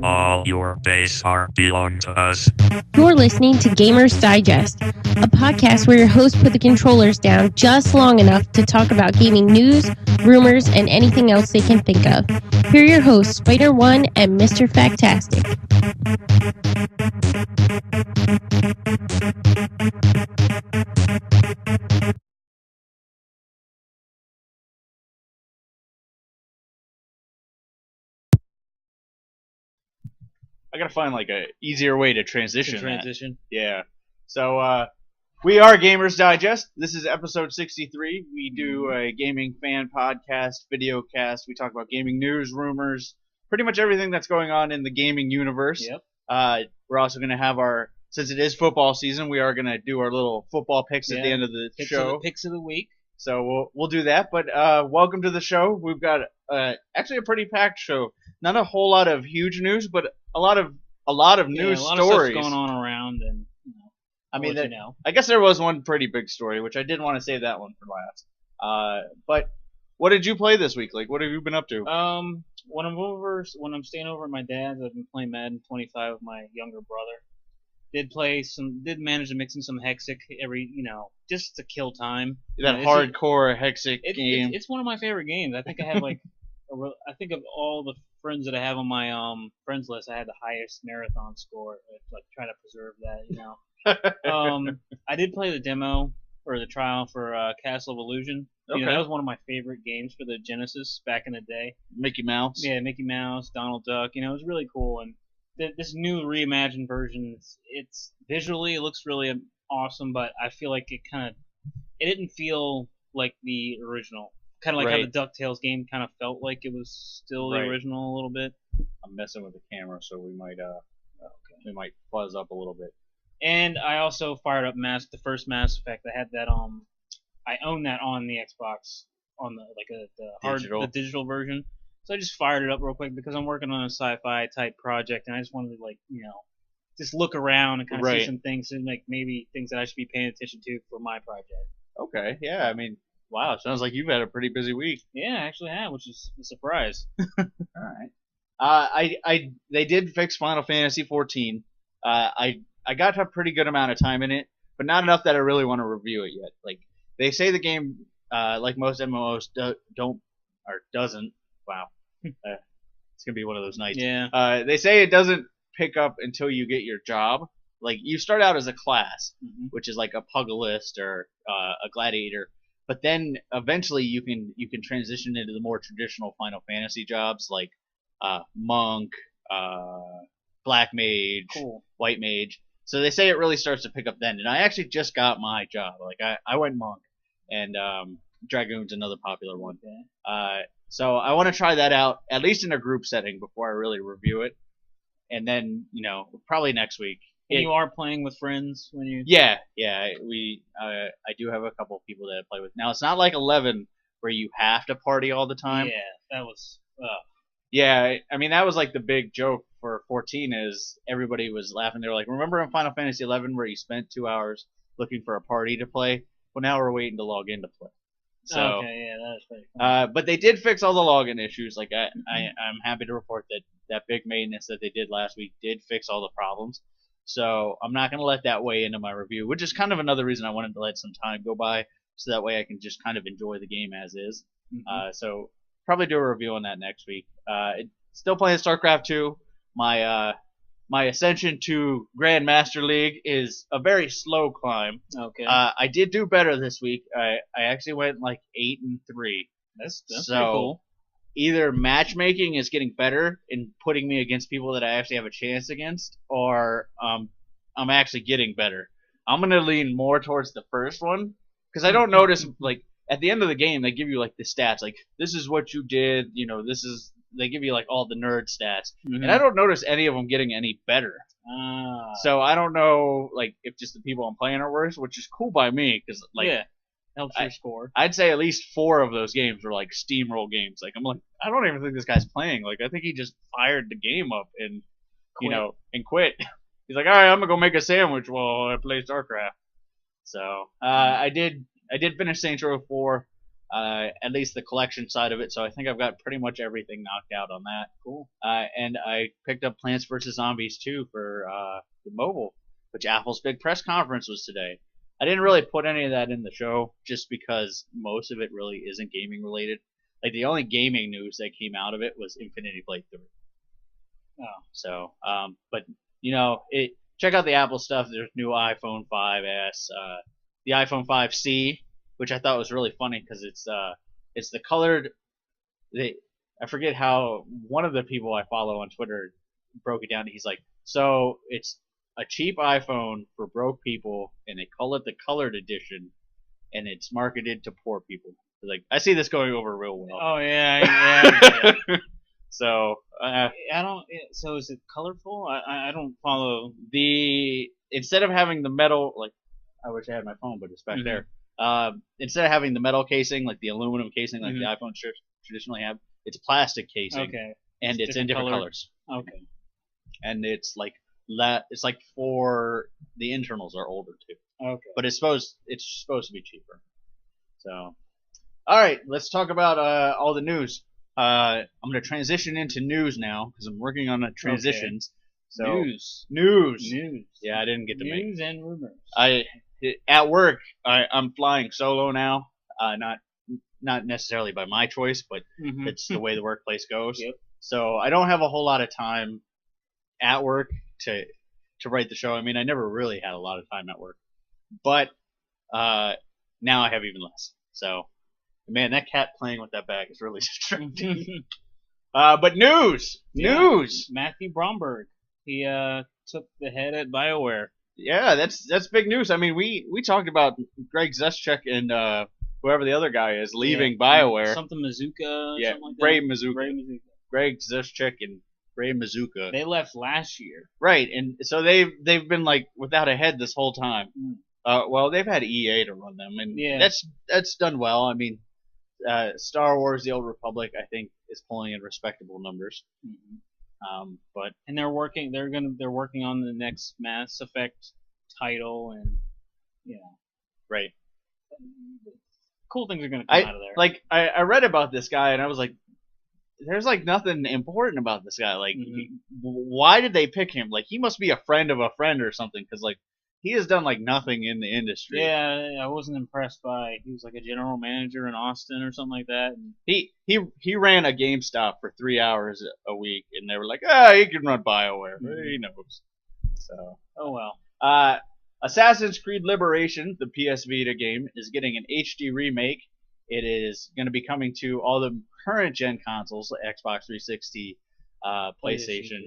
All your base art belong to us. You're listening to Gamers Digest, a podcast where your hosts put the controllers down just long enough to talk about gaming news, rumors, and anything else they can think of. Here are your hosts, Spider1 and Mr. Factastic. I gotta find like a easier way to transition. Transition. Yeah. So we are Gamers Digest. This is episode 63. We do a gaming fan podcast, video cast. We talk about gaming news, rumors, pretty much everything that's going on in the gaming universe. Yep. We're also gonna have since it is football season, we are gonna do our little football picks at the end of the show. Picks of the week. So we'll do that. But welcome to the show. We've got actually a pretty packed show. Not a whole lot of huge news, but a lot of news a lot stories of stuff's going on around, and I mean, I guess there was one pretty big story, which I did want to save that one for last. But what did you play this week? Like, what have you been up to? When I'm staying over at my dad's, I've been playing Madden 25 with my younger brother. Did manage to mix in some Hexic just to kill time. That hardcore Hexic game. It's one of my favorite games. I think I have like, I think of all the friends that I have on my friends list, I had the highest marathon score. Like trying to preserve that, I did play the demo or the trial for Castle of Illusion. Okay. That was one of my favorite games for the Genesis back in the day. Mickey Mouse. Yeah, Mickey Mouse, Donald Duck. It was really cool. And this new reimagined version, it's visually it looks really awesome, but I feel like it didn't feel like the original. Kind of like how the DuckTales game kind of felt like it was still the original a little bit. I'm messing with the camera, so we might fuzz up a little bit. And I also fired up the first Mass Effect. I had that I own that on the Xbox on the digital version. So I just fired it up real quick because I'm working on a sci-fi type project, and I just wanted to just look around and kind of see some things and maybe things that I should be paying attention to for my project. Okay, yeah, I mean, wow, sounds like you've had a pretty busy week. Yeah, I actually have, which is a surprise. All right. They did fix Final Fantasy 14. I got a pretty good amount of time in it, but not enough that I really want to review it yet. Like they say the game, like most MMOs, doesn't. Wow, it's gonna be one of those nights. Yeah. They say it doesn't pick up until you get your job. Like you start out as a class, which is like a pugilist or a gladiator. But then eventually you can transition into the more traditional Final Fantasy jobs like monk, black mage, white mage. So they say it really starts to pick up then. And I actually just got my job. Like I went monk, and dragoon's another popular one. So I want to try that out at least in a group setting before I really review it. And then probably next week. And you are playing with friends when you? Yeah. I do have a couple of people that I play with. Now it's not like 11 where you have to party all the time. Yeah, that was. Yeah, I mean that was like the big joke for 14 is everybody was laughing. They were like, remember in Final Fantasy 11 where you spent 2 hours looking for a party to play? Well, now we're waiting to log in to play. So, okay, yeah, that's pretty cool. But they did fix all the login issues. Like I'm happy to report that big maintenance that they did last week did fix all the problems. So I'm not going to let that weigh into my review, which is kind of another reason I wanted to let some time go by, so that way I can just kind of enjoy the game as is. So probably do a review on that next week. Still playing StarCraft 2. My ascension to Grandmaster League is a very slow climb. Okay. I did do better this week. I actually went like 8-3. That's so pretty cool. Either matchmaking is getting better in putting me against people that I actually have a chance against, or I'm actually getting better. I'm gonna lean more towards the first one because I don't notice like at the end of the game they give you like the stats, like this is what you did, they give you like all the nerd stats, and I don't notice any of them getting any better. So I don't know like if just the people I'm playing are worse, which is cool by me because like helps your score. I'd say at least 4 of those games were like steamroll games. Like I'm like I don't even think this guy's playing. Like I think he just fired the game up and and quit. He's like, all right, I'm gonna go make a sandwich while I play StarCraft. So I did I did finish Saints Row 4, at least the collection side of it. So I think I've got pretty much everything knocked out on that. Cool. And I picked up Plants vs Zombies 2 for the mobile, which Apple's big press conference was today. I didn't really put any of that in the show just because most of it really isn't gaming related. Like the only gaming news that came out of it was Infinity Blade 3. Oh. So, but you know, check out the Apple stuff. There's new iPhone 5s, the iPhone 5C, which I thought was really funny because it's the colored. I forget how one of the people I follow on Twitter broke it down. He's like, so it's a cheap iPhone for broke people, and they call it the colored edition, and it's marketed to poor people. Like, I see this going over real well. Oh yeah. So I don't. So is it colorful? I don't follow instead of having the metal, like, I wish I had my phone, but it's back there. Instead of having the metal casing, like the aluminum casing, like the iPhone traditionally have, it's plastic casing. Okay. And it's in different colors. Okay. And it's like for the internals are older too. Okay. But it's supposed to be cheaper. So, all right, let's talk about all the news. I'm going to transition into news now because I'm working on transitions. Okay. So news. Yeah, I didn't get to make news and rumors. At work, I'm flying solo now. Not necessarily by my choice, but it's the way the workplace goes. Yep. So I don't have a whole lot of time at work to write the show. I mean, I never really had a lot of time at work, but now I have even less. So, man, that cat playing with that bag is really distracting. But news. Matthew Bromberg, he took the head at BioWare. Yeah, that's big news. I mean, we talked about Greg Zeschuk and whoever the other guy is leaving BioWare. Something Mazuka. Yeah, something like that. Ray Mazuka. Greg Zeschuk and Ray Mazuka. They left last year. Right, and so they've been like without a head this whole time. Well, they've had EA to run them, and that's done well. I mean, Star Wars: The Old Republic, I think, is pulling in respectable numbers. But they're working on the next Mass Effect title, and right. Cool things are gonna come out of there. Like I read about this guy, and I was like, there's like nothing important about this guy. Like, why did they pick him? Like, he must be a friend of a friend or something, because like he has done like nothing in the industry. Yeah, I wasn't impressed by. He was like a general manager in Austin or something like that. And he ran a GameStop for 3 hours a week, and they were like, he can run BioWare. He knows. So. Oh well. Assassin's Creed Liberation, the PS Vita game, is getting an HD remake. It is going to be coming to all the current gen consoles, like Xbox 360, PlayStation,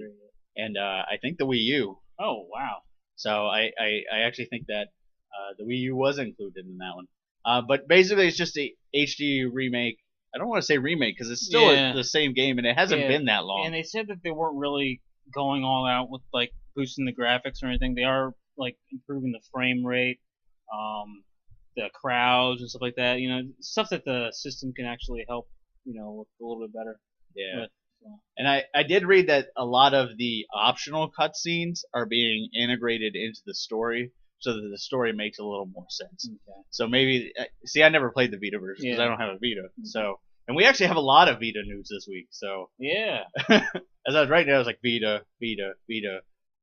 and I think the Wii U. Oh wow! So I actually think that the Wii U was included in that one. But basically, it's just a HD remake. I don't want to say remake because it's still the same game, and it hasn't been that long. And they said that they weren't really going all out with like boosting the graphics or anything. They are like improving the frame rate, the crowds and stuff like that. You know, stuff that the system can actually help. You know, with a little bit better. Yeah. And I did read that a lot of the optional cutscenes are being integrated into the story, so that the story makes a little more sense. Okay. So maybe I never played the Vita version because I don't have a Vita. So, and we actually have a lot of Vita news this week. So yeah. As I was writing, I was like Vita.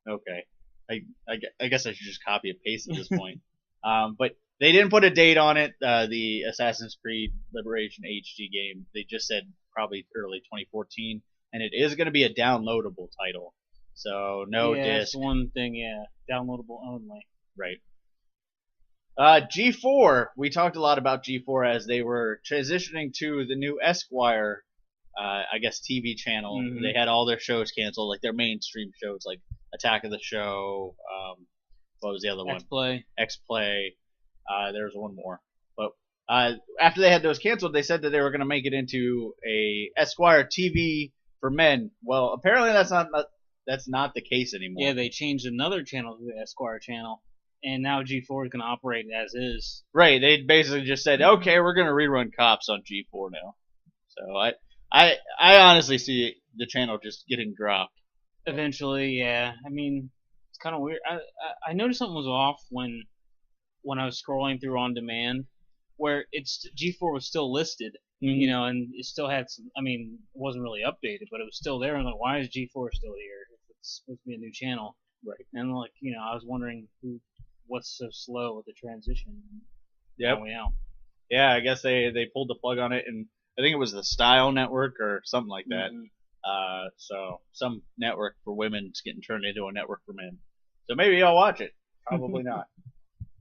Okay. I guess I should just copy and paste at this point. But they didn't put a date on it. The Assassin's Creed Liberation HD game. They just said probably early 2014, and it is going to be a downloadable title. So no disc. That's one thing. Yeah, downloadable only. Right. G4. We talked a lot about G4 as they were transitioning to the new Esquire, I guess, TV channel. They had all their shows canceled, like their mainstream shows, like Attack of the Show. What was the other one? X-Play. There's one more. But after they had those canceled, they said that they were going to make it into a Esquire TV for men. Well, apparently that's not the case anymore. Yeah, they changed another channel to the Esquire channel, and now G4 is going to operate as is. Right. They basically just said, okay, we're going to rerun Cops on G4 now. So I honestly see the channel just getting dropped. Eventually, yeah. I mean, it's kind of weird. I noticed something was off when I was scrolling through on demand, where G4 was still listed, you know, and it still had some. I mean, it wasn't really updated, but it was still there. And like, why is G4 still here? It's supposed to be a new channel, right? And like, you know, I was wondering what's so slow with the transition. Yeah, we know. Yeah, I guess they pulled the plug on it, and I think it was the Style Network or something like that. So some network for women is getting turned into a network for men. So maybe I'll watch it. Probably not.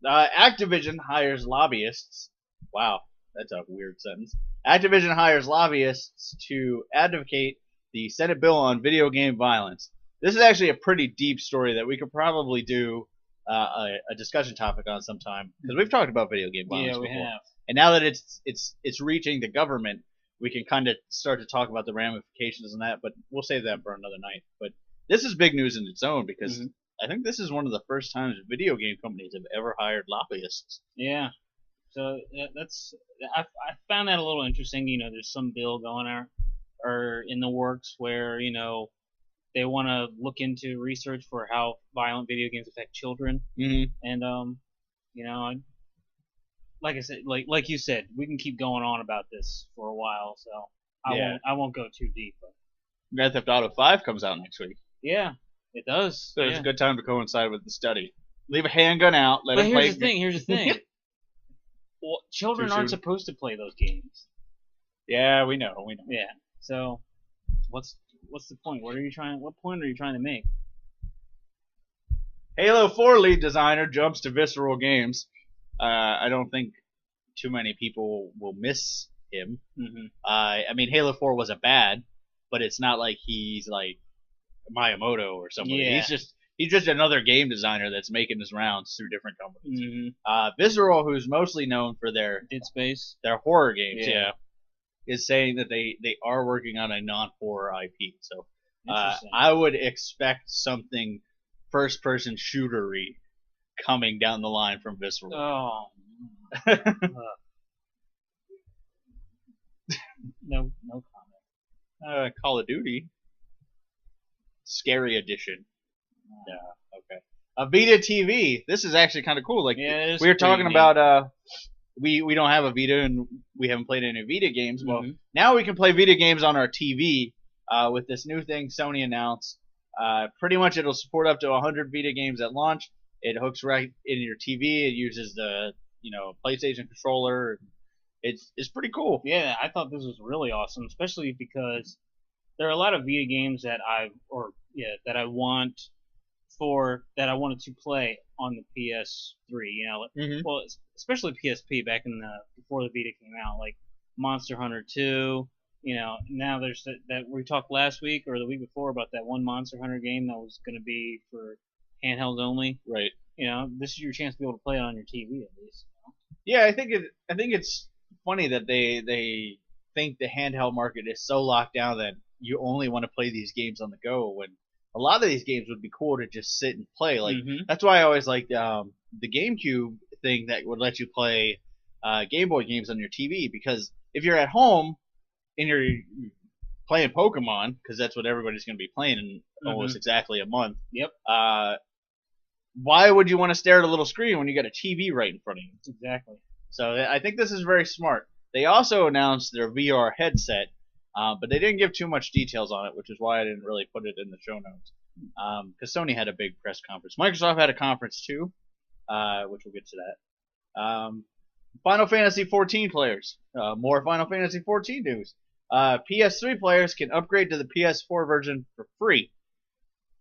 Activision hires lobbyists. Wow, that's a weird sentence. Activision hires lobbyists to advocate the Senate bill on video game violence. This is actually a pretty deep story that we could probably do a discussion topic on sometime, because we've talked about video game violence before. Have. And now that it's reaching the government, we can kind of start to talk about the ramifications and that, but we'll save that for another night. But this is big news in its own, because I think this is one of the first times video game companies have ever hired lobbyists. Yeah. So I found that a little interesting. You know, there's some bill going on or in the works where, you know, they want to look into research for how violent video games affect children. And you know, like I said, like you said, we can keep going on about this for a while. So I won't go too deep. But Grand Theft Auto 5 comes out next week. Yeah, it does. So it's a good time to coincide with the study. Leave a handgun out. Let it play. Here's the thing. Well, children aren't supposed to play those games. Yeah, we know. Yeah. So, what's the point? What point are you trying to make? Halo 4 lead designer jumps to Visceral Games. I don't think too many people will miss him. I mean, Halo 4 wasn't bad, but it's not like he's like Miyamoto or somebody. Yeah. He's just another game designer that's making his rounds through different companies. Visceral, who's mostly known for their Dead Space, their horror games, is saying that they are working on a non-horror IP. So I would expect something first-person shootery coming down the line from Visceral. Oh. No comment. Call of Duty. Scary Edition. Yeah, okay. Vita TV. This is actually kind of cool. Like we were talking about, we don't have a Vita and we haven't played any Vita games. Well, now we can play Vita games on our TV with this new thing Sony announced. Pretty much it'll support up to 100 Vita games at launch. It hooks right in your TV. It uses the PlayStation controller. It's pretty cool. Yeah, I thought this was really awesome, especially because there are a lot of Vita games that I wanted to play on the PS3. You know, well, especially PSP back in before the Vita came out, like Monster Hunter 2. You know, now there's that we talked last week or the week before about that one Monster Hunter game that was going to be for handheld only. Right. You know, this is your chance to be able to play it on your TV at least. Yeah, I think it's funny that they think the handheld market is so locked down that you only want to play these games on the go, when a lot of these games would be cool to just sit and play. Like that's why I always liked the GameCube thing that would let you play Game Boy games on your TV, because if you're at home and you're playing Pokemon, because that's what everybody's going to be playing in almost exactly a month. Yep. Why would you want to stare at a little screen when you got a TV right in front of you? Exactly. So I think this is very smart. They also announced their VR headset, but they didn't give too much details on it, which is why I didn't really put it in the show notes. Because Sony had a big press conference. Microsoft had a conference too, which we'll get to that. Final Fantasy 14 players. More Final Fantasy 14 news. PS3 players can upgrade to the PS4 version for free.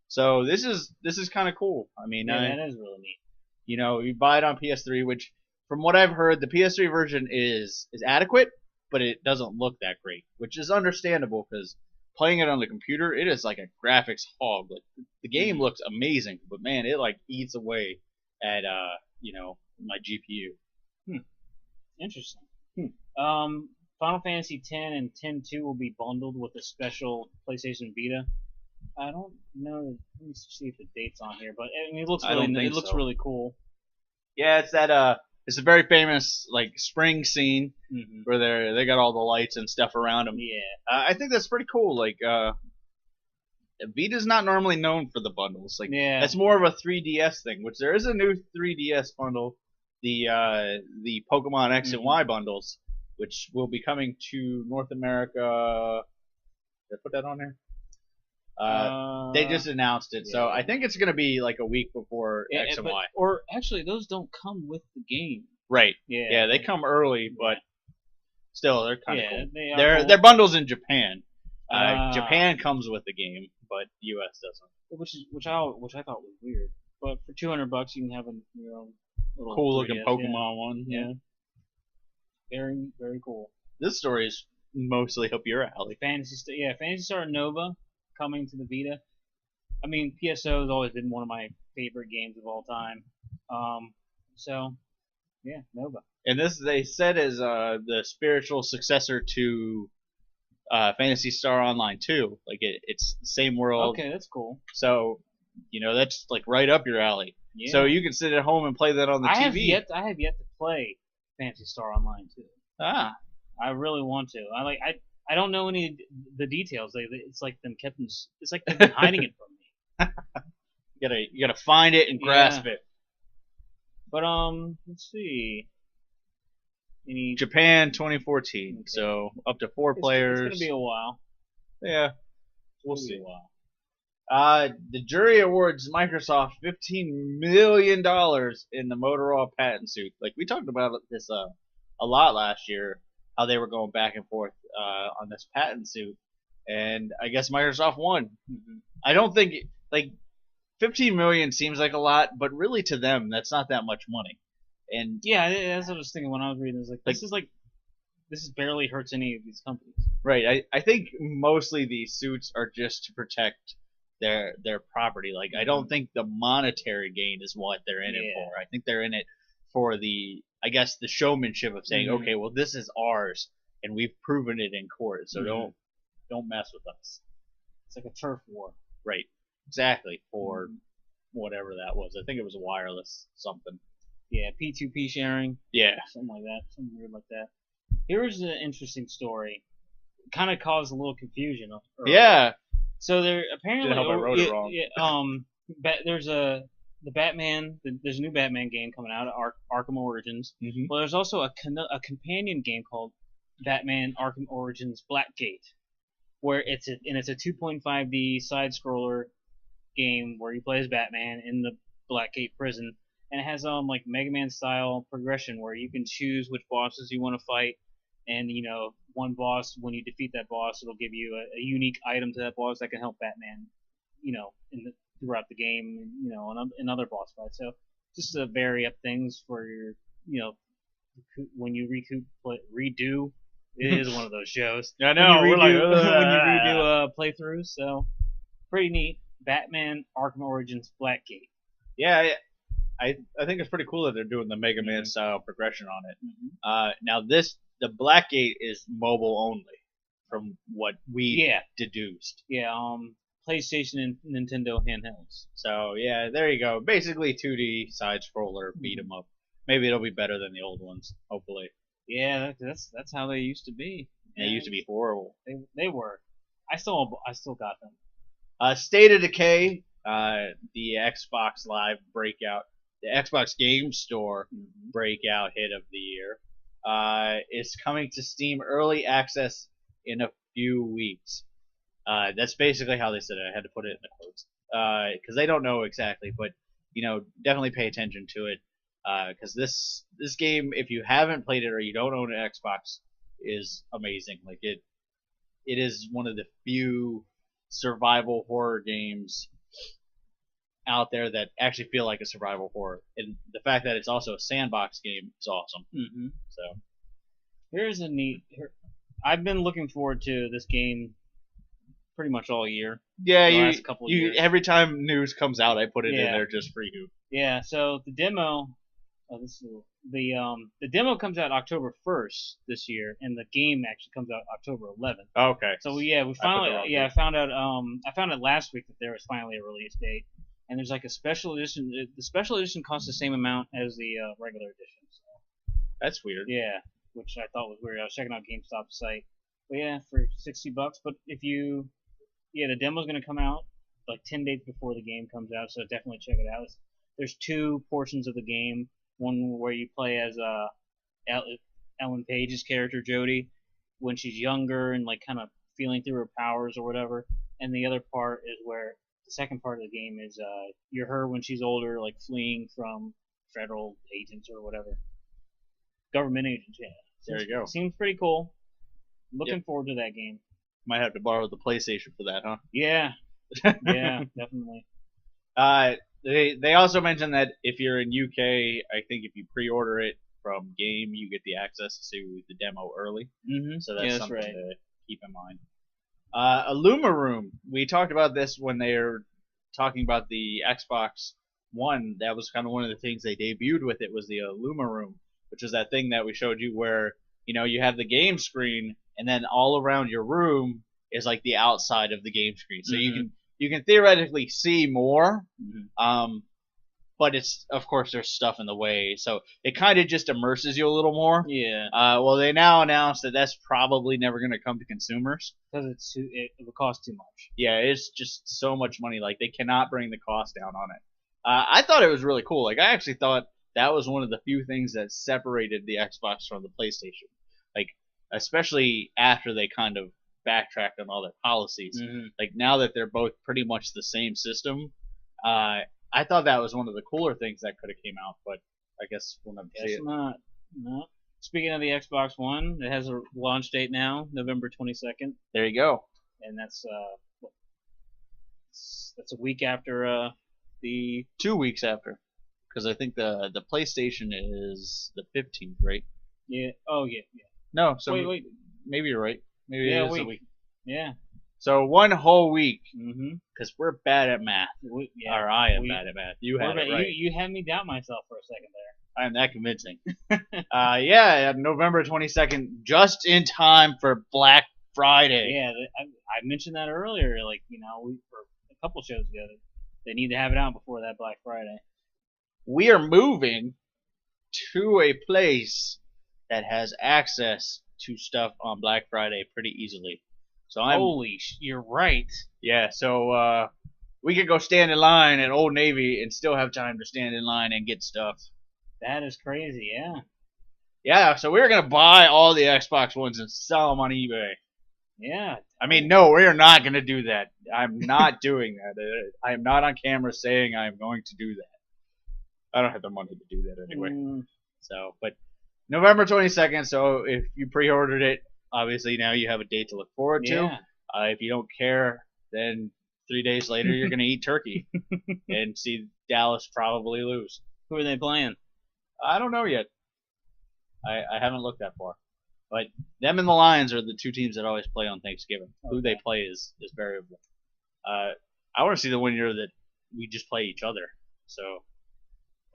So this is kind of cool. I mean, that is really neat. You know, you buy it on PS3, which from what I've heard, the PS3 version is adequate, but it doesn't look that great, which is understandable because playing it on the computer, it is like a graphics hog. Like the game looks amazing, but man, it like eats away at my GPU. Interesting. Final Fantasy X and X-2 will be bundled with a special PlayStation Vita. I don't know. Let me see if the date's on here, but I mean, it looks really cool. Yeah, it's that it's a very famous like spring scene where they got all the lights and stuff around them. Yeah, I think that's pretty cool. Like Vita's not normally known for the bundles. Like that's more of a 3DS thing, which there is a new 3DS bundle the Pokemon X and Y bundles, which will be coming to North America. Did I put that on there? They just announced it, so I think it's gonna be like a week before X and Y. Or actually, those don't come with the game. Right. Yeah, they come early, but still, they're kind of cool. They're bundles in Japan. Japan comes with the game, but US doesn't. Which I thought was weird. But for $200, you can have your own little cool looking Pokemon one. Yeah. Very very cool. This story is mostly up your alley. Phantasy Star Nova coming to the Vita. I mean, PSO has always been one of my favorite games of all time. So yeah, Nova. And this they said is the spiritual successor to Phantasy Star Online 2. Like it's the same world. Okay, that's cool. So that's like right up your alley. Yeah. So you can sit at home and play that on the TV. I have yet to play Phantasy Star Online 2. I really want to. I don't know any of the details. It's like they've been hiding it from me. You gotta find it and grasp it. But let's see. Japan 2014. Okay. So up to 4 players. It's gonna be a while. Yeah, we'll see. The jury awards Microsoft $15 million in the Motorola patent suit. Like we talked about this a lot last year, how they were going back and forth on this patent suit, and I guess Microsoft won. Mm-hmm. I don't think like 15 million seems like a lot, but really to them that's not that much money. And yeah, that's what I was thinking when I was reading. This barely hurts any of these companies. Right. I think mostly these suits are just to protect their property. Like I don't think the monetary gain is what they're in it for. I think they're in it for the showmanship of saying, okay, well this is ours and we've proven it in court, so don't mess with us. It's like a turf war. Right. Exactly. For whatever that was. I think it was a wireless something. Yeah, P2P sharing. Yeah. Something like that. Something weird like that. Here's an interesting story. Kind of caused a little confusion. Earlier. Yeah. So there apparently I wrote it wrong. There's a new Batman game coming out, Arkham Origins. Mm-hmm. Well, there's also a companion game called Batman Arkham Origins Blackgate, where it's a 2.5D side scroller game where you play as Batman in the Blackgate prison, and it has like Mega Man style progression where you can choose which bosses you want to fight, and one boss, when you defeat that boss, it'll give you a unique item to that boss that can help Batman, throughout the game, in other boss fights. So just to vary up things for your, when you redo. It is one of those shows. I know. When you redo playthroughs, so pretty neat. Batman Arkham Origins Blackgate. Yeah, I think it's pretty cool that they're doing the Mega Man style progression on it. Mm-hmm. Now the Blackgate is mobile only, from what we deduced. Yeah, PlayStation and Nintendo handhelds. So yeah, there you go. Basically 2D side scroller beat 'em up. Maybe it'll be better than the old ones. Hopefully. Yeah, that's how they used to be. They used to be horrible. They were. I still got them. State of Decay, the Xbox Live breakout, the Xbox Game Store breakout hit of the year, is coming to Steam Early Access in a few weeks. That's basically how they said it. I had to put it in the quotes because they don't know exactly, but definitely pay attention to it. Because this game, if you haven't played it or you don't own an Xbox, is amazing. Like it is one of the few survival horror games out there that actually feel like a survival horror, and the fact that it's also a sandbox game is awesome. Mm-hmm. So here's a neat. I've been looking forward to this game pretty much all year. Yeah, you every time news comes out, I put it in there just for you. Yeah. So the demo. The demo comes out October 1st this year, and the game actually comes out October 11th. Okay. So we finally I found out last week that there was finally a release date, and there's like a special edition. The special edition costs the same amount as the regular edition. So. That's weird. Yeah, which I thought was weird. I was checking out GameStop's site, but yeah, for $60. But the demo's gonna come out like 10 days before the game comes out, so definitely check it out. There's 2 portions of the game. one where you play as Ellen Page's character Jodie when she's younger and like kind of feeling through her powers or whatever. And the other part is where the second part of the game is you're her when she's older, like fleeing from federal agents or whatever, government agents. Yeah, there you go. Seems pretty cool. Looking forward to that game. Might have to borrow the PlayStation for that, huh? Yeah, yeah, definitely. They also mentioned that if you're in UK, I think if you pre-order it from Game, you get the access to the demo early. Mm-hmm. So that's something to keep in mind. Alumaroom. We talked about this when they were talking about the Xbox One. That was kind of one of the things they debuted with it was the Alumaroom, which is that thing that we showed you where you have the game screen and then all around your room is like the outside of the game screen. So you can theoretically see more, but it's of course there's stuff in the way, so it kind of just immerses you a little more. Yeah. Well, they now announced that that's probably never going to come to consumers because it would cost too much. Yeah, it's just so much money. Like they cannot bring the cost down on it. I thought it was really cool. Like I actually thought that was one of the few things that separated the Xbox from the PlayStation. Like especially after they kind of backtracked on all their policies. Like now that they're both pretty much the same system, I thought that was one of the cooler things that could have came out, but I guess we'll never see it. Not. No. Speaking of the Xbox One, it has a launch date now, November 22nd. There you go. And that's a week after the 2 weeks after, because I think the PlayStation is the 15th, right? Yeah. Oh yeah. No. So wait. Maybe you're right. Maybe it is a week. Yeah. So 1 whole week. Because we're bad at math. Or I am bad at math. You had it right. You had me doubt myself for a second there. I'm that convincing. Yeah, November 22nd, just in time for Black Friday. Yeah, I mentioned that earlier. Like, for a couple shows ago, they need to have it out before that Black Friday. We are moving to a place that has access to stuff on Black Friday pretty easily. So you're right. Yeah, so we could go stand in line at Old Navy and still have time to stand in line and get stuff. That is crazy, yeah. Yeah, so we're gonna buy all the Xbox Ones and sell them on eBay. Yeah. I mean, no, we're not gonna do that. I'm not doing that. I am not on camera saying I am going to do that. I don't have the money to do that anyway. So, but November 22nd. So if you pre-ordered it, obviously now you have a date to look forward to. If you don't care, then 3 days later you're gonna eat turkey and see Dallas probably lose. Who are they playing? I don't know yet. I haven't looked that far. But them and the Lions are the two teams that always play on Thanksgiving. Okay. Who they play is variable. I want to see the one year that we just play each other. So,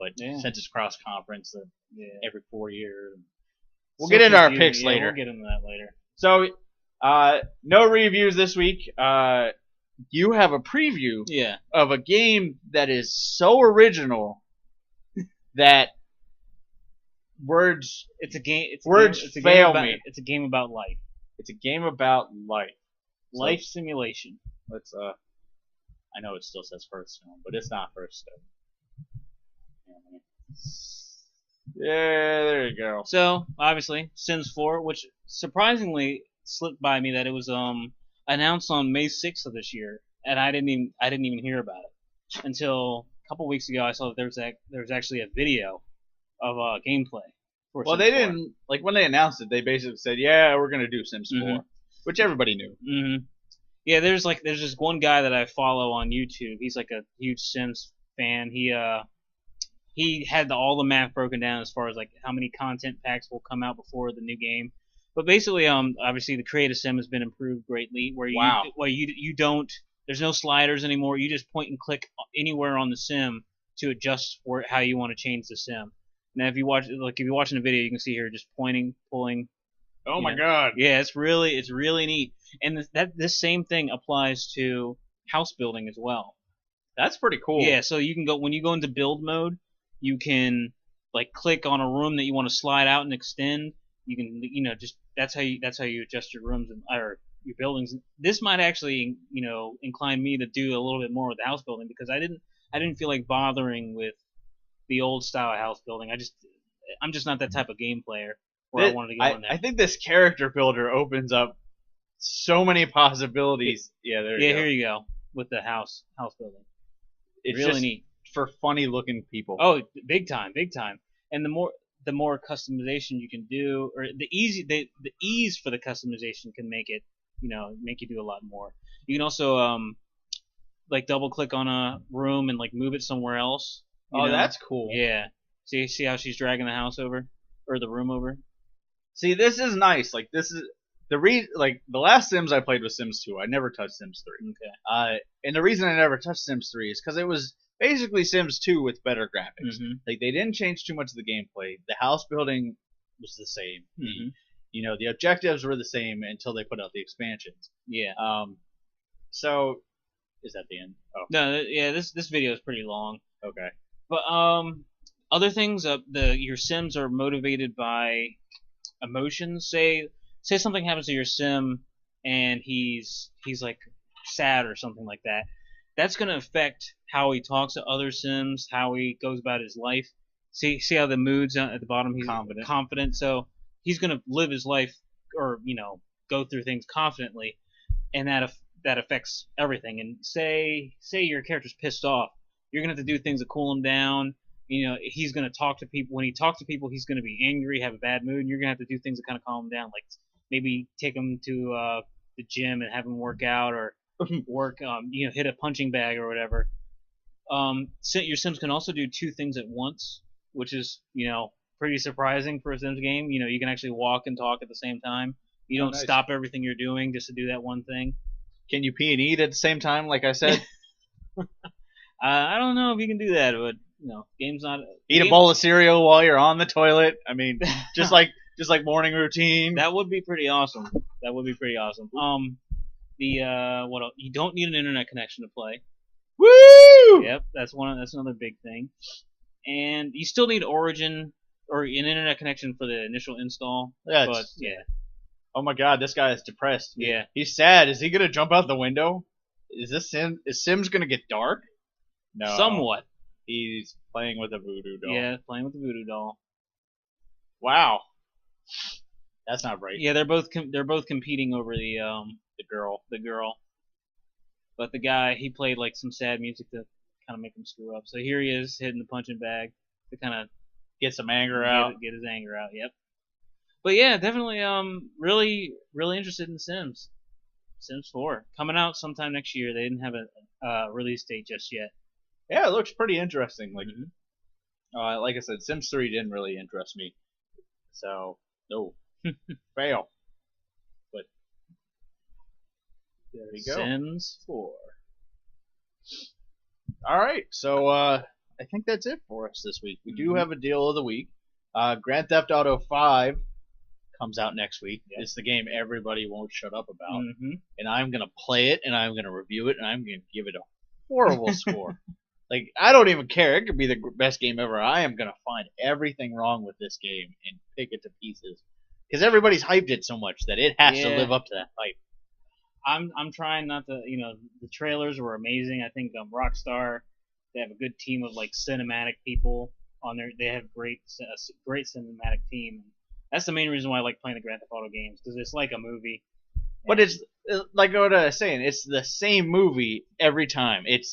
but since it's cross conference, every 4 years. We'll get into our picks later. We'll get into that later. So, no reviews this week. You have a preview of a game that is so original that words fail me. It's a game about life. It's a game about life. Life simulation. Let's I know it still says Hearthstone, but it's not Hearthstone. Yeah, there you go. So obviously, Sims 4, which surprisingly slipped by me that it was announced on May 6th of this year, and I didn't even hear about it until a couple weeks ago. I saw that there was actually a video of gameplay. Well, they didn't when they announced it. They basically said, "Yeah, we're gonna do Sims 4," which everybody knew. Yeah, there's this one guy that I follow on YouTube. He's like a huge Sims fan. He had all the math broken down as far as like how many content packs will come out before the new game. But basically, obviously the creative sim has been improved greatly. Where you don't, there's no sliders anymore. You just point and click anywhere on the sim to adjust how you want to change the sim. Now, if you're watching a video, you can see here just pointing, pulling. Oh my God! Yeah, it's really neat. And this same thing applies to house building as well. That's pretty cool. Yeah, so you can when you go into build mode, you can like click on a room that you want to slide out and extend. You can just that's how you adjust your rooms or your buildings. This might actually incline me to do a little bit more with the house building because I didn't feel like bothering with the old style house building. I'm just not that type of game player where I wanted to go in there. I think this character builder opens up so many possibilities. Yeah, there you go. Here you go with the house building. It's really just neat for funny looking people. Oh, big time. And the more customization you can do, or the ease for the customization can make it, make you do a lot more. You can also like double click on a room and like move it somewhere else. Oh, that's cool. Yeah. See how she's dragging the house over or the room over? See, this is nice. Like this is the last Sims I played was Sims 2. I never touched Sims 3. Okay. And the reason I never touched Sims 3 is because it was basically Sims 2 with better graphics. Mm-hmm. Like they didn't change too much of the gameplay. The house building was the same. Mm-hmm. The objectives were the same until they put out the expansions. Yeah. So is that the end? Oh. No. Yeah. This video is pretty long. Okay. But other things. Your Sims are motivated by emotions. Say something happens to your Sim and he's like sad or something like that. That's going to affect how he talks to other Sims, how he goes about his life. See how the mood's at the bottom? He's confident. So he's going to live his life or, go through things confidently, and that affects everything. And say your character's pissed off. You're going to have to do things to cool him down. He's going to talk to people. When he talks to people, he's going to be angry, have a bad mood, and you're going to have to do things to kind of calm him down, like maybe take him to the gym and have him work out, or hit a punching bag or whatever. Your Sims can also do two things at once, which is, pretty surprising for a Sims game. You can actually walk and talk at the same time. You don't stop everything you're doing just to do that one thing. Can you pee and eat at the same time, like I said? I don't know if you can do that, but game's not. Eat a bowl of cereal while you're on the toilet. I mean, just like morning routine. That would be pretty awesome. You don't need an internet connection to play. Woo! Yep, that's another big thing. And you still need Origin or an internet connection for the initial install. Yeah. But yeah. Oh my God, this guy is depressed. Yeah. He's sad. Is he gonna jump out the window? Is Sims gonna get dark? No. Somewhat. He's playing with a voodoo doll. Yeah, playing with the voodoo doll. Wow. That's not right. Yeah, they're both competing over the girl. But the guy, he played like some sad music to kind of make him screw up. So here he is hitting the punching bag to kind of get some anger out. Get his anger out. Yep. But yeah, definitely really interested in Sims. Sims 4 coming out sometime next year. They didn't have a release date just yet. Yeah, it looks pretty interesting. Like, like I said, Sims 3 didn't really interest me, so no, fail. But there you go. Sims 4. All right, so I think that's it for us this week. We do have a deal of the week. Grand Theft Auto 5 comes out next week. Yep. It's the game everybody won't shut up about, and I'm gonna play it, and I'm gonna review it, and I'm gonna give it a horrible score. Like, I don't even care. It could be the best game ever. I am going to find everything wrong with this game and pick it to pieces. Because everybody's hyped it so much that it has to live up to that hype. I'm trying not to, the trailers were amazing. I think Rockstar, they have a good team of, like, cinematic people on there. They have great cinematic team. That's the main reason why I like playing the Grand Theft Auto games, because it's like a movie. But it's like what I was saying. It's the same movie every time. It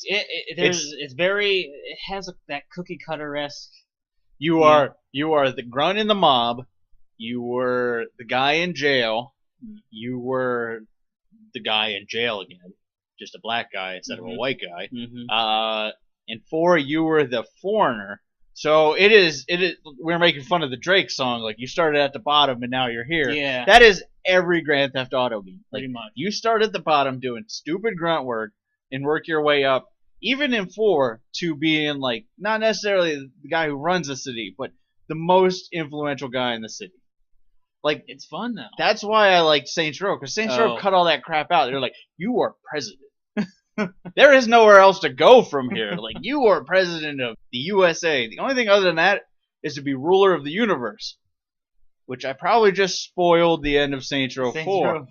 has that cookie cutter-esque. You are the grunt in the mob. You were the guy in jail. You were the guy in jail again, just a black guy instead of a white guy. And 4, you were the foreigner. So it is. We're making fun of the Drake song. Like, you started at the bottom and now you're here. Yeah. That is every Grand Theft Auto game. Like, pretty much. You start at the bottom doing stupid grunt work and work your way up, even in 4, to being like not necessarily the guy who runs the city, but the most influential guy in the city. Like, it's fun though. That's why I like Saints Row, because Saints Row cut all that crap out. They're like, you are president. There is nowhere else to go from here. Like, you are president of the USA. The only thing other than that is to be ruler of the universe, which I probably just spoiled the end of Saints Row 4.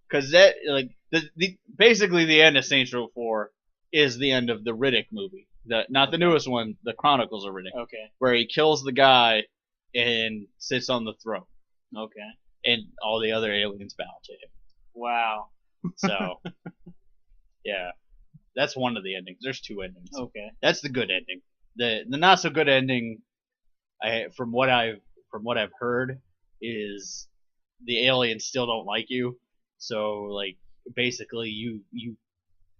Because that, like, basically the end of Saints Row 4 is the end of the Riddick movie. Not the newest one, the Chronicles of Riddick. Okay. Where he kills the guy and sits on the throne. Okay. And all the other aliens bow to him. Wow. So, yeah. That's one of the endings. There's 2 endings. Okay. That's the good ending. The not so good ending, from what I've heard, is the aliens still don't like you. So like basically you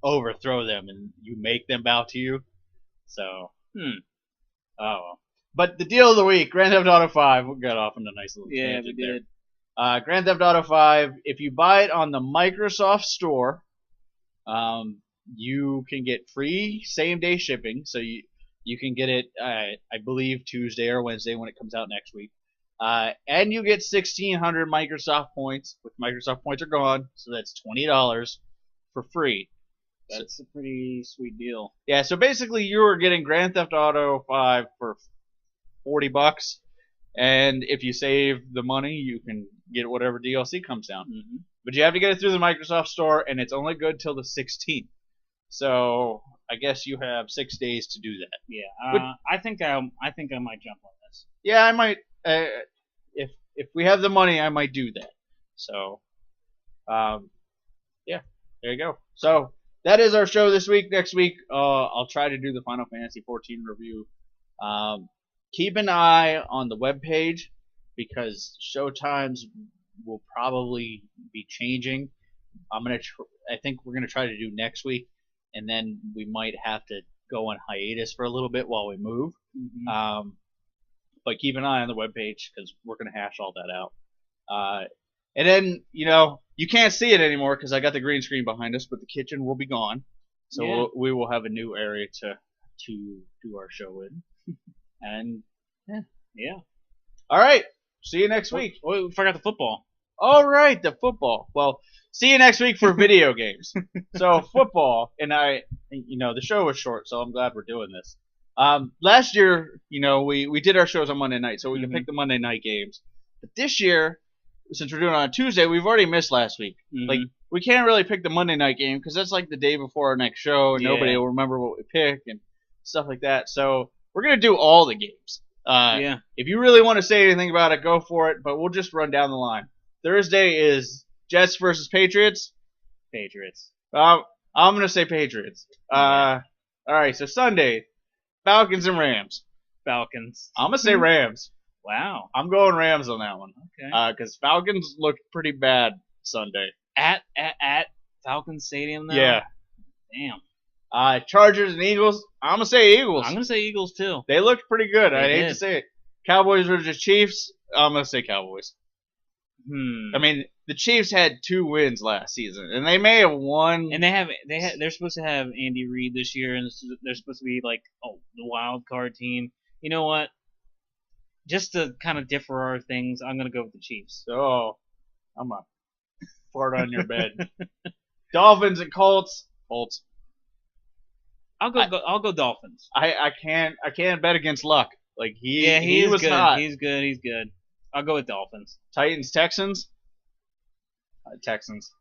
overthrow them and you make them bow to you. So oh. But the deal of the week, Grand Theft Auto 5. We got off on a nice little tangent we did. there. Grand Theft Auto 5. If you buy it on the Microsoft Store, you can get free same-day shipping. So you can get it, I believe, Tuesday or Wednesday when it comes out next week. And you get 1,600 Microsoft points, which Microsoft points are gone, so that's $20 for free. That's a pretty sweet deal. Yeah, so basically you are getting Grand Theft Auto 5 for $40, and if you save the money, you can get whatever DLC comes down. Mm-hmm. But you have to get it through the Microsoft Store, and it's only good till the 16th. So I guess you have 6 days to do that. Yeah, I think I might jump on this. Yeah, I might. If we have the money, I might do that. So, yeah, there you go. So that is our show this week. Next week, I'll try to do the Final Fantasy XIV review. Keep an eye on the webpage because show times will probably be changing. I think we're gonna try to do next week, and then we might have to go on hiatus for a little bit while we move. Mm-hmm. But keep an eye on the webpage because we're gonna hash all that out. And then you can't see it anymore because I got the green screen behind us, but the kitchen will be gone, so we will have a new area to do our show in. And yeah. All right. See you next week. Oh, we forgot the football. All right, the football. Well, see you next week for video games. So football, and the show was short, so I'm glad we're doing this. Last year, we did our shows on Monday night, so we can pick the Monday night games. But this year, since we're doing it on Tuesday, we've already missed last week. Mm-hmm. Like, we can't really pick the Monday night game because that's like the day before our next show, and nobody will remember what we pick and stuff like that. So we're gonna do all the games. If you really want to say anything about it, go for it. But we'll just run down the line. Thursday is Jets versus Patriots. Patriots. I'm gonna say Patriots. All right. So Sunday, Falcons and Rams. Falcons. I'm gonna say Rams. Wow. I'm going Rams on that one. Okay. Because Falcons looked pretty bad Sunday. At Falcons Stadium though? Yeah. Damn. Chargers and Eagles. I'm gonna say Eagles. I'm gonna say Eagles too. They looked pretty good. They I hate to say it. Cowboys versus Chiefs. I'm gonna say Cowboys. I mean, the Chiefs had 2 wins last season, and they may have won. And they're supposed to have Andy Reid this year, and they're supposed to be like the wild card team. You know what? Just to kind of differ our things, I'm gonna go with the Chiefs. Oh, I'm gonna fart on your bed. Dolphins and Colts. Colts. I'll go Dolphins. I can't bet against Luck. Like he was good. hot. He's good. I'll go with Dolphins. Titans Texans. Texans.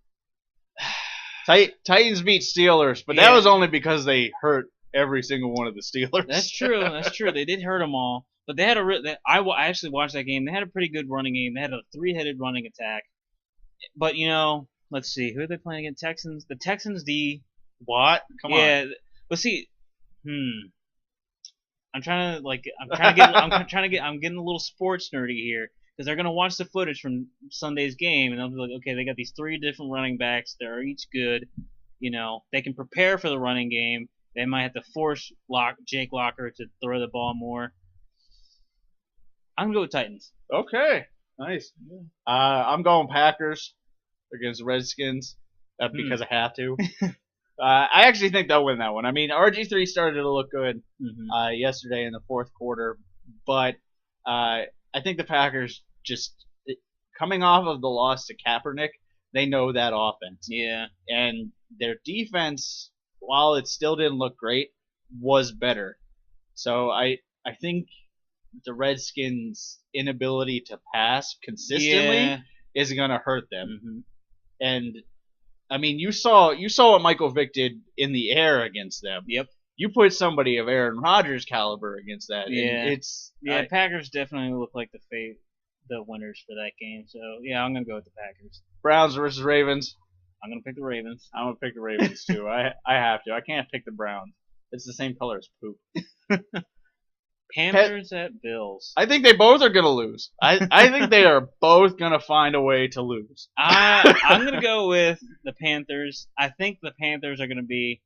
Titans beat Steelers, but that was only because they hurt every single one of the Steelers. That's true. They did hurt them all, but they had I actually watched that game. They had a pretty good running game. They had a 3-headed running attack. But let's see, who are they playing against? Texans. The Texans D. What? Come on. Yeah, but see, I'm getting a little sports nerdy here because they're gonna watch the footage from Sunday's game and they'll be like, okay, they got these 3 different running backs. They're each good. They can prepare for the running game. They might have to force Jake Locker to throw the ball more. I'm gonna go with Titans. Okay, nice. I'm going Packers against the Redskins because I have to. I actually think they'll win that one. I mean, RG3 started to look good yesterday in the 4th quarter, but I think the Packers just coming off of the loss to Kaepernick, they know that offense. Yeah. And their defense, while it still didn't look great, was better. So I think the Redskins' inability to pass consistently is going to hurt them. Mm-hmm. And I mean, you saw what Michael Vick did in the air against them. Yep. you put somebody of Aaron Rodgers' caliber against that. Yeah, Packers definitely look like the winners for that game. So yeah, I'm gonna go with the Packers. Browns versus Ravens. I'm gonna pick the Ravens. I'm gonna pick the Ravens too. I have to. I can't pick the Browns. It's the same color as poop. Panthers at Bills. I think they both are gonna lose. I think they are both gonna find a way to lose. I'm gonna go with the Panthers. I think the Panthers are gonna be.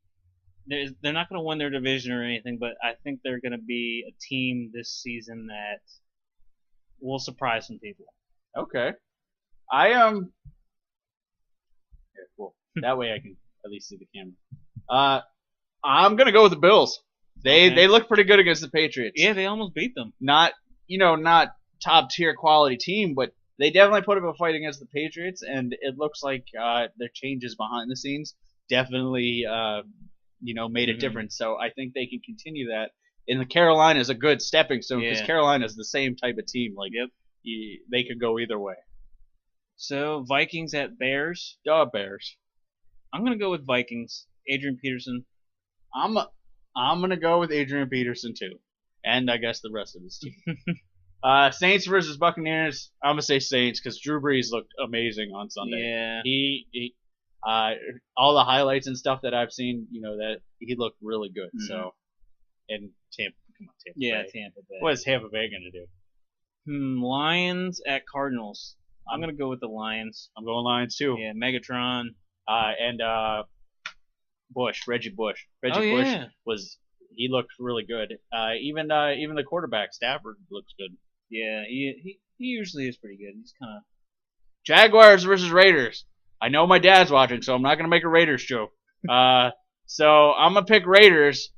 They're not gonna win their division or anything, but I think they're gonna be a team this season that will surprise some people. Okay. Yeah, cool. That way I can at least see the camera. I'm gonna go with the Bills. They look pretty good against the Patriots. Yeah, they almost beat them. Not top tier quality team, but they definitely put up a fight against the Patriots, and it looks like their changes behind the scenes definitely made a difference. So I think they can continue that. And the Carolina is a good stepping stone because Carolina is the same type of team. Like they could go either way. So Vikings at Bears. Bears. I'm gonna go with Vikings. Adrian Peterson. I'm gonna go with Adrian Peterson too, and I guess the rest of this team. Saints versus Buccaneers. I'm gonna say Saints because Drew Brees looked amazing on Sunday. Yeah. He all the highlights and stuff that I've seen, that he looked really good. Mm-hmm. So, and Tampa Bay. Yeah, Tampa Bay. What is Tampa Bay gonna do? Lions at Cardinals. I'm gonna go with the Lions. I'm going Lions too. Yeah, Megatron. And Reggie Bush. Bush he looked really good. Even the quarterback Stafford looks good. Yeah, he usually is pretty good. He's kind of Jaguars versus Raiders. I know my dad's watching, so I'm not gonna make a Raiders joke. So I'm gonna pick Raiders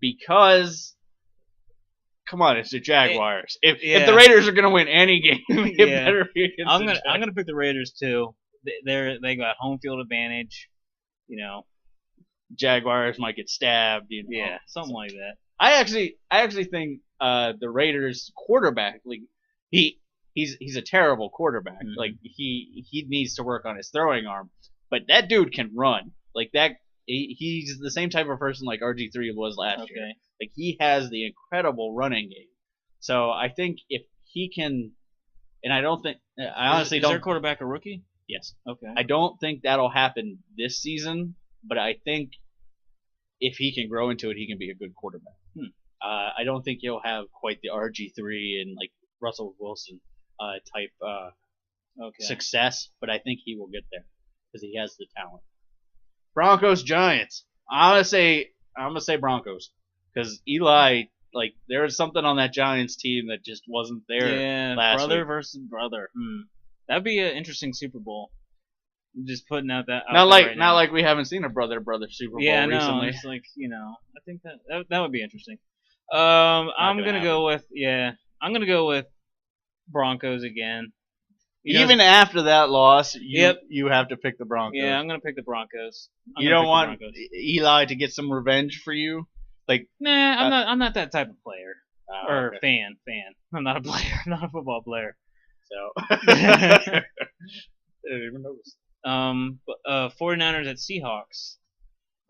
because come on, it's the Jaguars. If the Raiders are gonna win any game, it better be against I'm gonna pick the Raiders too. They got home field advantage. Jaguars might get stabbed. Yeah, something like that. I actually think the Raiders quarterback, like he's a terrible quarterback. Mm-hmm. Like he needs to work on his throwing arm, but that dude can run. Like that, he's the same type of person like RG3 was last year. Like he has the incredible running game. So I think if he can, and I honestly don't. Is their quarterback a rookie? Yes. Okay. I don't think that'll happen this season, but I think if he can grow into it, he can be a good quarterback. I don't think he'll have quite the RG3 and like Russell Wilson type success, but I think he will get there because he has the talent. Broncos Giants. I'm gonna say Broncos because Eli, like there was something on that Giants team that just wasn't there last brother week. Versus brother. That'd be an interesting Super Bowl. I'm just putting out that. Not like we haven't seen a brother Super Bowl recently. Yeah, no, it's like I think that would be interesting. I'm gonna go with Broncos again. Even after that loss, you have to pick the Broncos. Yeah, I'm gonna pick the Broncos. You don't want Eli to get some revenge for you, like? Nah, I'm not that type of player or fan. I'm not a player. I'm not a football player. So. I didn't even notice. 49ers at Seahawks.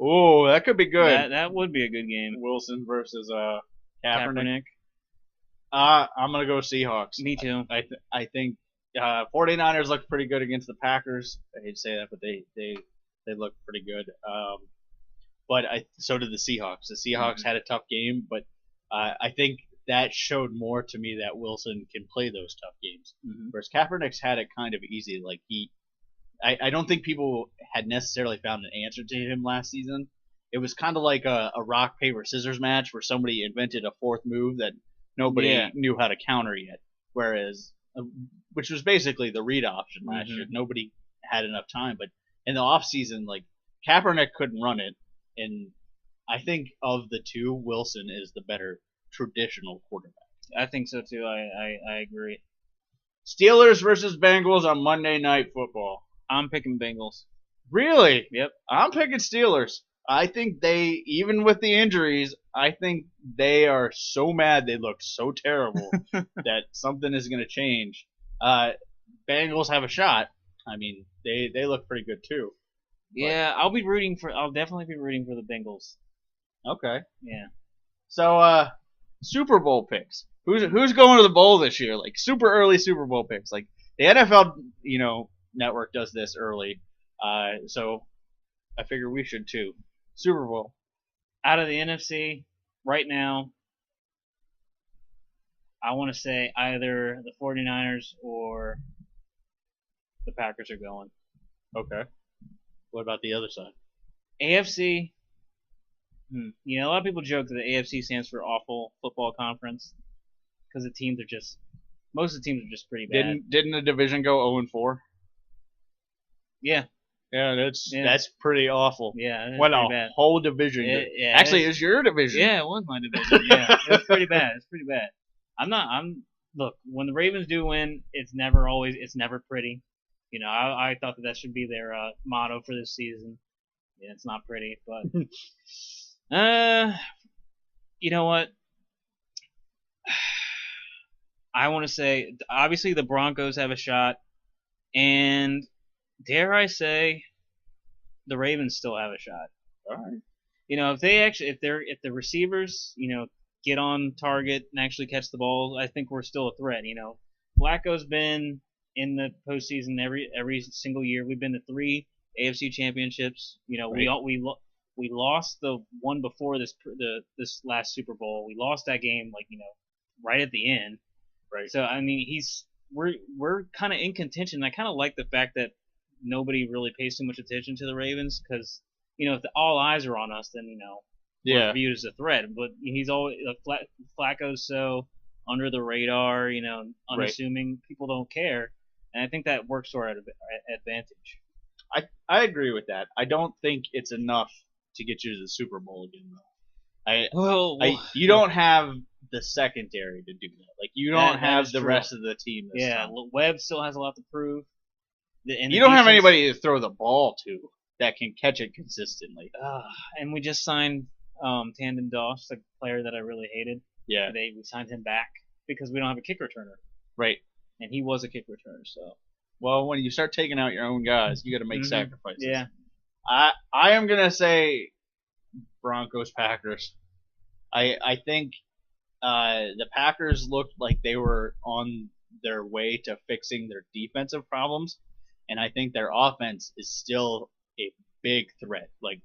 Oh, that could be good. That would be a good game. Wilson versus Kaepernick. Kaepernick. I'm gonna go Seahawks. Me too. I think 49ers looked pretty good against the Packers. I hate to say that, but they looked pretty good. But so did the Seahawks. The Seahawks had a tough game, but I think that showed more to me that Wilson can play those tough games. Mm-hmm. Whereas Kaepernick's had it kind of easy. Like I don't think people had necessarily found an answer to him last season. It was kind of like a rock, paper, scissors match where somebody invented a fourth move that nobody knew how to counter yet. Whereas, which was basically the read option last year. Nobody had enough time. But in the off season, like Kaepernick couldn't run it, and I think of the two, Wilson is the better traditional quarterback. I think so too. I agree. Steelers versus Bengals on Monday Night Football. I'm picking Bengals. Really? Yep. I'm picking Steelers. I think they, even with the injuries, I think they are so mad they look so terrible that something is going to change. Bengals have a shot. I mean, they look pretty good too. Yeah, I'll definitely be rooting for the Bengals. Okay. Yeah. So, Super Bowl picks. Who's going to the bowl this year? Like super early Super Bowl picks. Like the NFL, network does this early. So I figure we should too. Super Bowl. Out of the NFC right now, I want to say either the 49ers or the Packers are going. Okay. What about the other side? AFC. A lot of people joke that the AFC stands for Awful Football Conference because most of the teams are just pretty bad. Didn't the division go 0-4? Yeah. Yeah, that's pretty awful. Yeah, what a bad. Whole division. Yeah, actually, it's your division. Yeah, it was my division. Yeah, it was pretty bad. It's pretty bad. Look, when the Ravens do win, it's never pretty. I thought that should be their motto for this season. Yeah, it's not pretty, but you know what? I want to say, obviously the Broncos have a shot, and dare I say, the Ravens still have a shot. All right. If the receivers, get on target and actually catch the ball, I think we're still a threat. Flacco's been in the postseason every single year. We've been to 3 AFC championships. Right. We lost the one before this last Super Bowl. We lost that game right at the end. Right. So I mean, we're kind of in contention. I kind of like the fact that nobody really pays too much attention to the Ravens because if all eyes are on us, then we're viewed as a threat. But he's always Flacco's so under the radar, unassuming. Right. People don't care, and I think that works to our advantage. I agree with that. I don't think it's enough to get you to the Super Bowl again, though. You don't have the secondary to do that. Like you don't have the rest of the team. Yeah, Webb still has a lot to prove. You don't have anybody to throw the ball to that can catch it consistently. And we just signed Tandon Doss, the player that I really hated. Yeah. We signed him back because we don't have a kick returner. Right. And he was a kick returner, so. Well, when you start taking out your own guys, you got to make sacrifices. Yeah. I am gonna say Broncos Packers. I think the Packers looked like they were on their way to fixing their defensive problems, and I think their offense is still a big threat. Like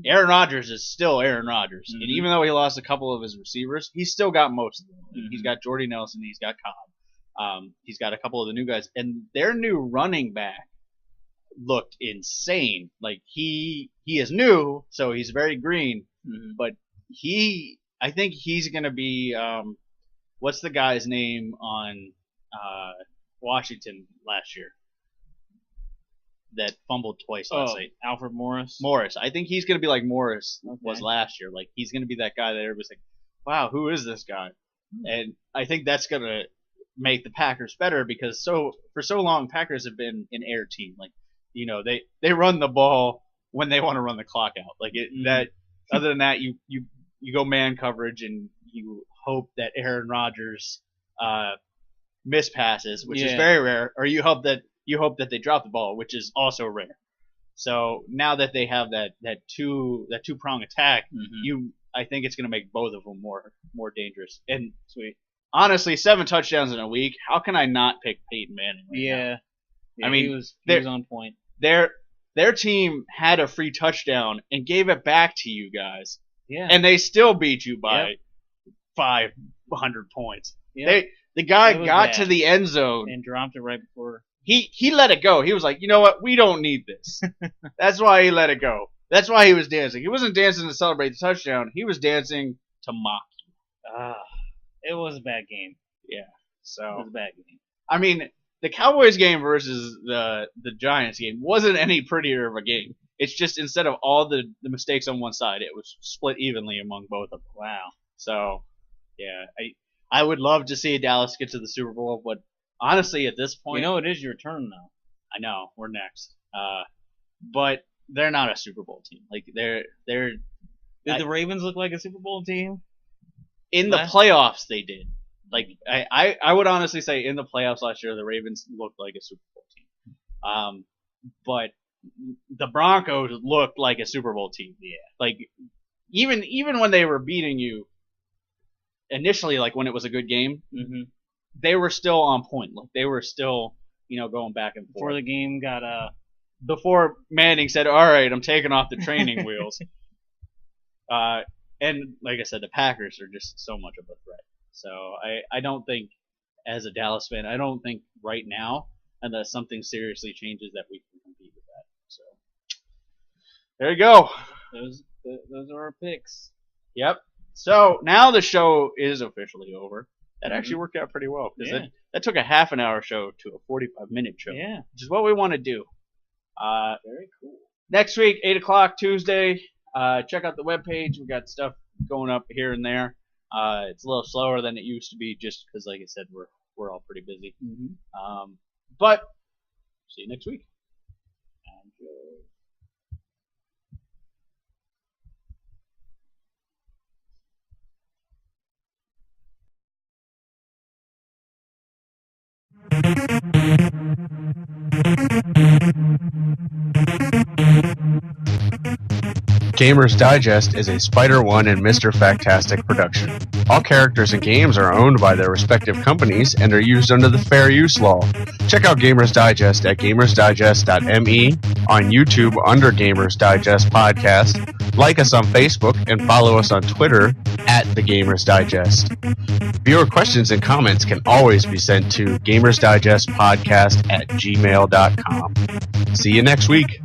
Aaron Rodgers is still Aaron Rodgers, and even though he lost a couple of his receivers, he's still got most of them. He's got Jordy Nelson, he's got Cobb, he's got a couple of the new guys, and their new running back looked insane. Like he is new, so he's very green, but I think he's gonna be what's the guy's name on Washington last year that fumbled twice last night? Alfred Morris. Morris. I think he's gonna be like Morris was last year. Like he's gonna be that guy that everybody's like, wow, who is this guy? And I think that's gonna make the Packers better because for so long Packers have been an air team. Like they run the ball when they want to run the clock out. Like that. Other than that, you go man coverage and you hope that Aaron Rodgers miss passes, which is very rare, or you hope that they drop the ball, which is also rare. So now that they have that two prong attack, I think it's going to make both of them more dangerous. And sweet. Honestly, 7 touchdowns in a week. How can I not pick Peyton Manning? Yeah, I mean, he was on point. Their team had a free touchdown and gave it back to you guys. Yeah. And they still beat you by 500 points. Yep. The guy got to the end zone and dropped it right before. He let it go. He was like, you know what? We don't need this. That's why he let it go. That's why he was dancing. He wasn't dancing to celebrate the touchdown. He was dancing to mock you. It was a bad game. Yeah. So it was a bad game. I mean, the Cowboys game versus the Giants game wasn't any prettier of a game. It's just instead of all the mistakes on one side, it was split evenly among both of them. Wow. So, yeah, I would love to see Dallas get to the Super Bowl, but honestly, at this point, it is your turn now. I know we're next, but they're not a Super Bowl team. Like they're. Did the Ravens look like a Super Bowl team? In the playoffs, they did. Like I would honestly say in the playoffs last year, the Ravens looked like a Super Bowl team. But the Broncos looked like a Super Bowl team. Yeah. Like even when they were beating you initially, like when it was a good game, they were still on point. Like they were still, going back and forth. Before the game got before Manning said, "All right, I'm taking off the training wheels." And like I said, the Packers are just so much of a threat. So I don't think, as a Dallas fan, I don't think right now, unless something seriously changes, that we can compete with that. So there you go. Those are our picks. Yep. So now the show is officially over. That actually worked out pretty well because that took a half an hour show to a 45-minute show. Yeah. Which is what we want to do. Very cool. Next week, 8 o'clock Tuesday. Check out the webpage. We got stuff going up here and there. It's a little slower than it used to be, just because, like I said, we're all pretty busy. But see you next week. Gamers Digest is a Spider One and Mr. Factastic production. All characters and games are owned by their respective companies and are used under the fair use law. Check out Gamers Digest at gamersdigest.me, on YouTube under Gamers Digest Podcast, like us on Facebook, and follow us on Twitter at The Gamers Digest. Viewer questions and comments can always be sent to gamersdigestpodcast@gmail.com. See you next week.